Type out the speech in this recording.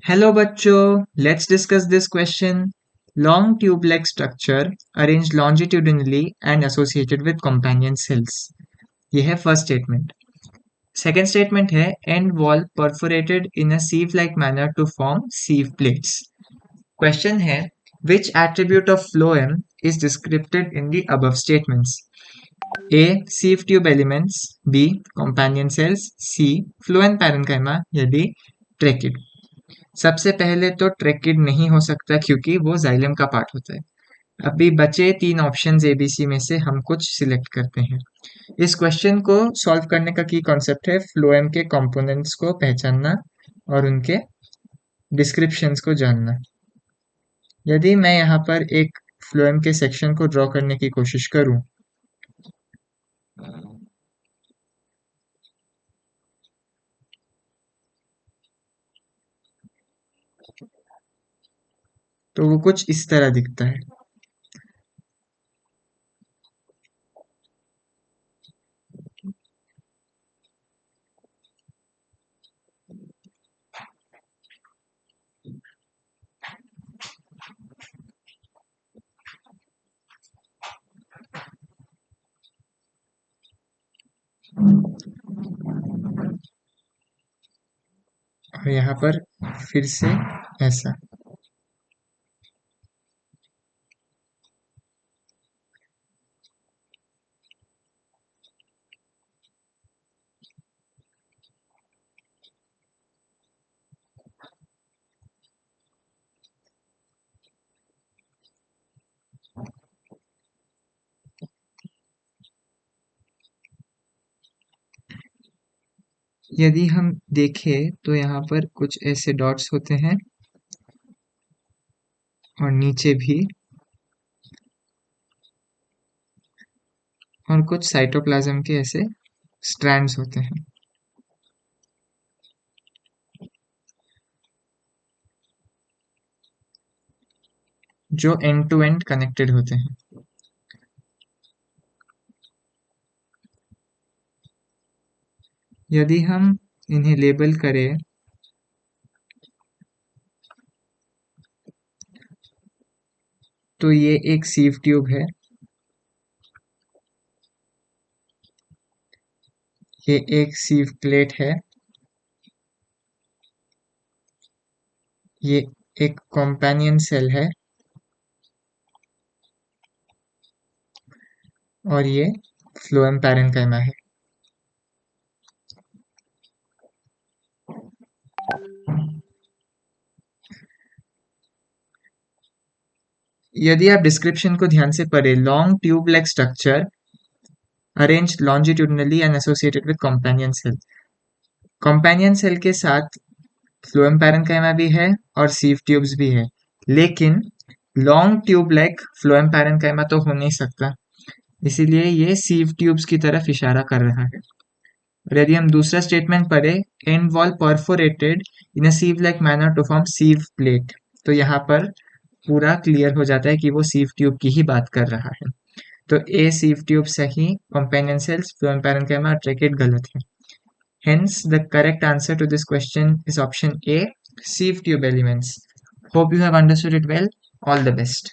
Hello बच्चों, let's discuss this question. Long tube-like structure arranged longitudinally and associated with companion cells. ये है first statement. Second statement है end wall perforated in a sieve-like manner to form sieve plates. Question है which attribute of phloem is described in the above statements? A. Sieve tube elements. B. Companion cells. C. Phloem parenchyma यदि trachid. सबसे पहले तो tracheid नहीं हो सकता क्योंकि वो जाइलम का पार्ट होता है। अभी बचे तीन ऑप्शंस एबीसी में से हम कुछ सिलेक्ट करते हैं। इस क्वेश्चन को सॉल्व करने का की कॉन्सेप्ट है फ्लोएम के कंपोनेंट्स को पहचानना और उनके डिस्क्रिप्शंस को जानना। यदि मैं यहाँ पर एक फ्लोएम के सेक्शन को ड्रॉ करने की कोशिश करूँ तो वो कुछ इस तरह दिखता है। और यहाँ पर फिर से ऐसा। यदि हम देखें तो यहाँ पर कुछ ऐसे डॉट्स होते हैं और नीचे भी, और कुछ साइटोप्लाज्म के ऐसे स्ट्रैंड्स होते हैं जो एंड टू एंड कनेक्टेड होते हैं। यदि हम इन्हें लेबल करें तो ये एक सीव ट्यूब है, ये एक सीव प्लेट है, ये एक कंपेनियन सेल है और ये फ्लोएम पैरेन्काइमा है। यदि आप डिस्क्रिप्शन को ध्यान से पढ़ें, long tube like structure arranged longitudinally and associated with companion cell. Companion cell के साथ फ्लोएम पैरेन्काइमा भी है और सीव ट्यूब्स भी है, लेकिन long tube like phloem parenchyma तो हो नहीं सकता, इसीलिए ये सीव ट्यूब्स की तरफ इशारा कर रहा है। और यदि हम दूसरा स्टेटमेंट पढ़े, end wall perforated in a sieve like manner to form sieve plate, तो यहाँ पर पूरा क्लियर हो जाता है कि वो सीव ट्यूब की ही बात कर रहा है। तो ए सीव ट्यूब सही, companion cells, phloem parenchyma, tracheid गलत है। Hence, the correct answer to this question is option A, sieve tube elements. Hope you have understood it well. All the best.